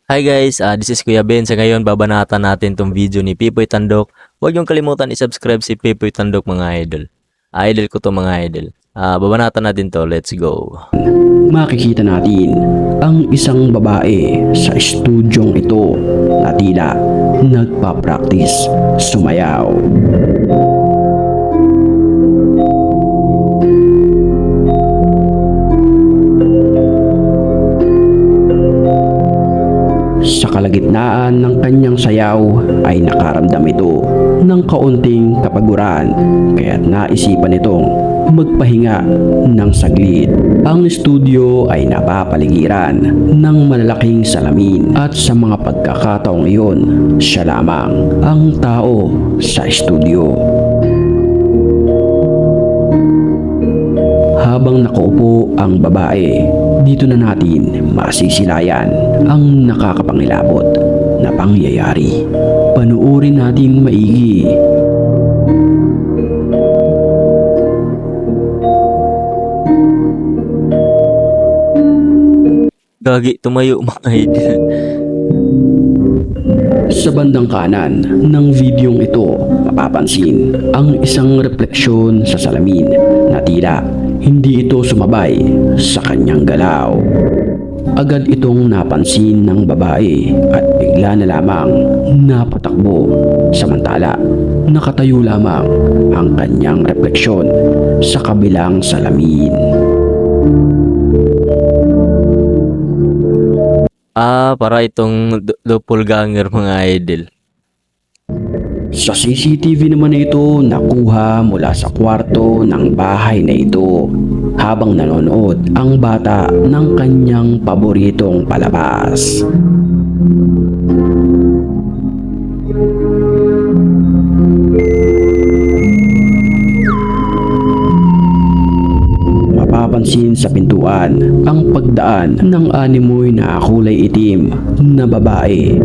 Hi guys, this is Kuya Ben. Sa ngayon, babanatan natin tong video ni Pipoy Tandok. Huwag niyong kalimutan i-subscribe si Pipoy Tandok mga idol. Idol ko to mga idol. Babanatan natin to. Let's go. Makikita natin ang isang babae sa estudyong ito na tila nagpa-practice sumayaw. Sa kalagitnaan ng kanyang sayaw ay nakaramdam ito ng kaunting kapaguran kaya't naisipan itong magpahinga ng saglit. Ang studio ay napapaligiran ng malalaking salamin at sa mga pagkakataong iyon, siya lamang ang tao sa studio. Habang nakaupo ang babae, dito na natin masisilayan ang nakakapangilabot na pangyayari. Panuorin natin maigi. Gagi, tumayo mga idol. Sa bandang kanan ng videong ito, mapapansin ang isang refleksyon sa salamin na tila hindi ito sumabay sa kanyang galaw. Agad itong napansin ng babae at bigla na lamang napatakbo. Samantala, nakatayo lamang ang kanyang refleksyon sa kabilang salamin. Para itong doppelganger mga idol. Sa CCTV naman na ito nakuha mula sa kwarto ng bahay na ito habang nanonood ang bata ng kanyang paboritong palabas. Mapapansin sa pintuan ang pagdaan ng animoy na kulay itim na babae.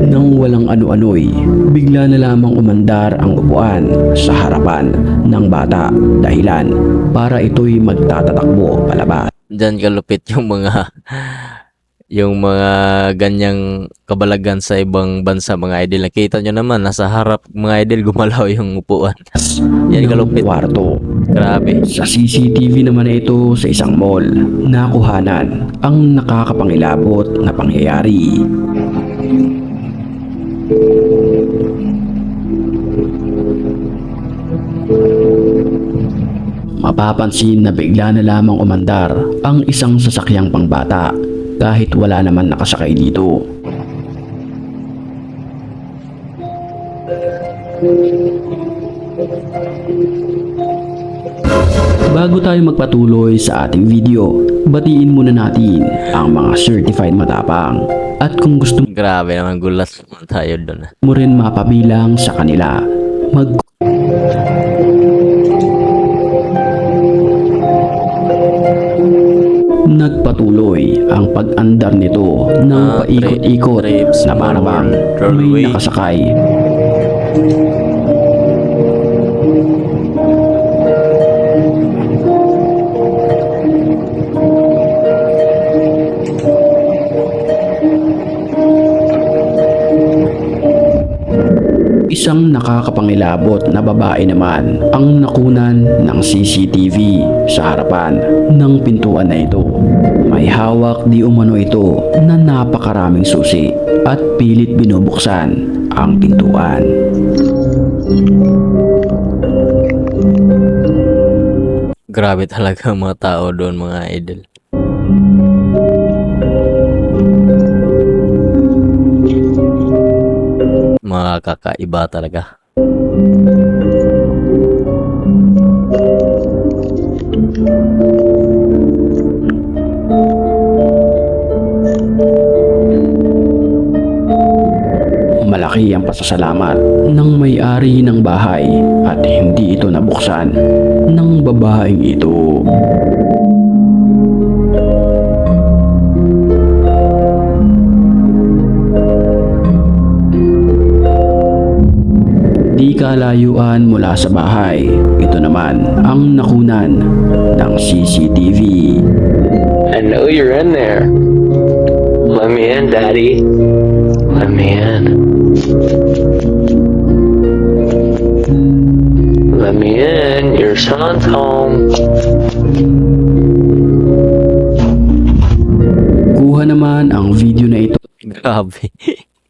Nang walang ano-ano'y, bigla na lamang umandar ang upuan sa harapan ng bata dahilan para ito'y magtatatakbo palabas. Diyan kalupit yung mga ganyang kabalagan sa ibang bansa mga idol. Nakita nyo naman, nasa harap mga idol gumalaw yung upuan. Yan kalupit. Kwarto. Grabe. Sa CCTV naman na ito sa isang mall, nakuhanan ang nakakapangilabot na pangyayari. Mapapansin na bigla na lamang umandar ang isang sasakyang pangbata kahit wala naman nakasakay dito. Bago tayo magpatuloy sa ating video, batiin muna natin ang mga certified matapang at kung gusto Grabe naman, gulat naman tayo doon. mo rin mapabilang sa kanila, nagpatuloy ang pag-andar nito ng paikot-ikot na parabang may nakasakay. Isang nakakapangilabot na babae naman ang nakunan ng CCTV sa harapan ng pintuan na ito. May hawak di umano ito na napakaraming susi at pilit binubuksan ang pintuan. Grabe talaga ang mga tao doon mga idol. Mga kakaiba talaga. Malaki ang pasasalamat ng may-ari ng bahay at hindi ito nabuksan ng babaeng ito. Di kalayuan mula sa bahay, ito naman ang nakunan ng CCTV. I know you're in there. Let me in, Daddy. Let me in. Let me in. Your son's home. Kuha naman ang video na ito Grabe.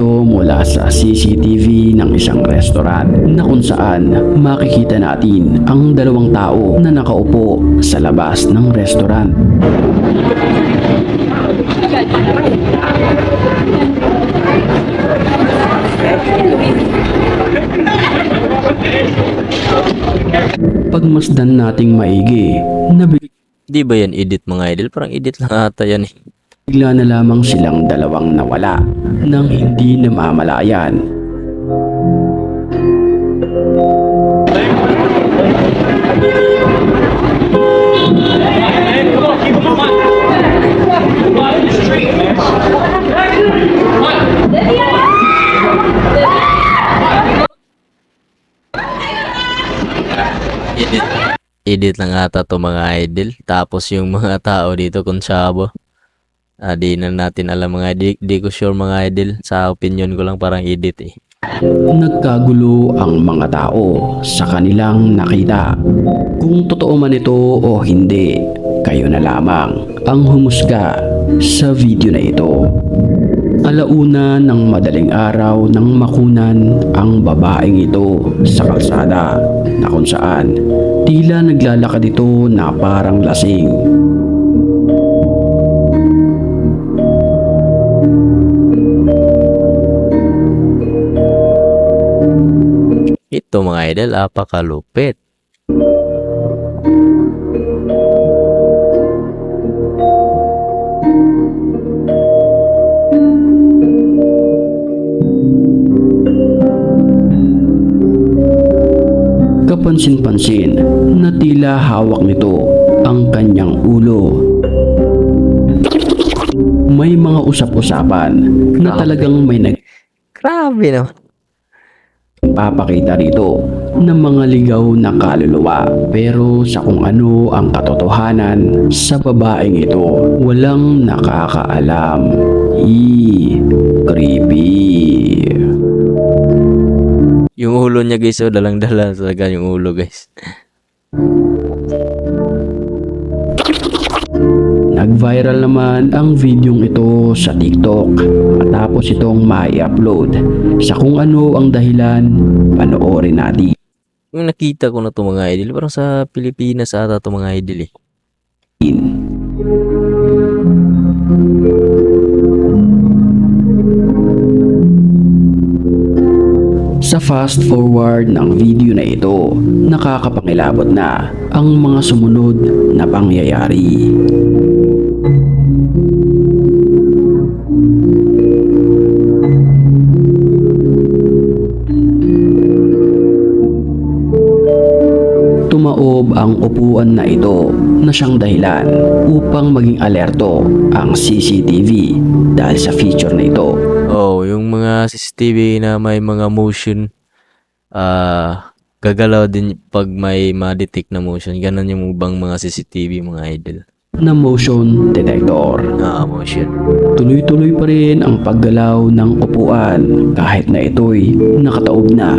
mula sa CCTV ng isang restaurant na kung saan makikita natin ang dalawang tao na nakaupo sa labas ng restaurant. Pagmasdan nating maigi, Di ba yan edit mga idol? Parang edit lang ata yan eh. bigla na lamang silang dalawang nawala nang hindi namamalayan. Edit. Edit lang ata to mga idol. Tapos yung mga tao dito konsyabo. Di na natin alam mga idol. Di ko sure mga idol. Sa opinion ko lang parang edit eh. Nagkagulo ang mga tao sa kanilang nakita. Kung totoo man ito o hindi, kayo na lamang ang humusga sa video na ito. Alauna ng madaling araw nang makunan ang babaeng ito sa kalsada na kung saan tila naglalakad ito na parang lasing. Ito mga idol, apakalupit. Kapansin-pansin na tila hawak nito ang kanyang ulo. May mga usap-usapan na talagang may Grabe no. nagpapakita rito ng mga ligaw na kaluluwa. Pero sa kung ano ang katotohanan sa babaeng ito, walang nakakaalam. Creepy. Yung ulo niya guys, dalang-dala talaga yung ulo guys. Nag-viral naman ang videong ito sa TikTok matapos itong mai-upload. Sa kung ano ang dahilan, panoorin natin. Yung nakita ko na to mga idol, parang sa Pilipinas ata to mga idol eh. Sa fast forward ng video na ito, nakakapangilabot na ang mga sumunod na pangyayari. Tumaob ang upuan na ito na siyang dahilan upang maging alerto ang CCTV dahil sa feature na ito. Oh, yung mga CCTV na may mga motion, gagalaw din pag may ma-detect na motion. Ganon yung bang mga CCTV mga idol. Na motion detector. Motion. Tuloy-tuloy pa rin ang paggalaw ng upuan kahit na ito'y nakataob na.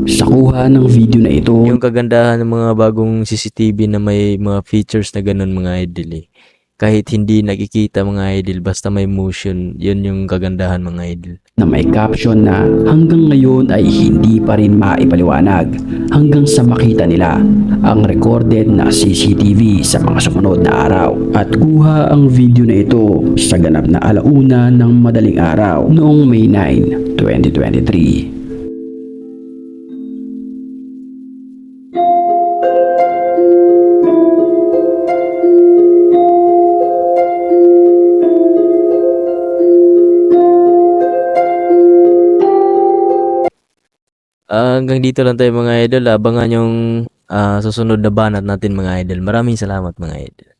Sa kuha ng video na ito, Yung kagandahan ng mga bagong CCTV na may mga features na ganon mga idol eh. Kahit hindi nakikita mga idol, basta may motion, yun yung kagandahan mga idol. na may caption na hanggang ngayon ay hindi pa rin maipaliwanag hanggang sa makita nila ang recorded na CCTV sa mga sumunod na araw. At kuha ang video na ito sa ganap na alauna ng madaling araw noong May 9, 2023. Hanggang dito lang tayo mga idol. Abangan yung susunod na banat natin mga idol. Maraming salamat mga idol.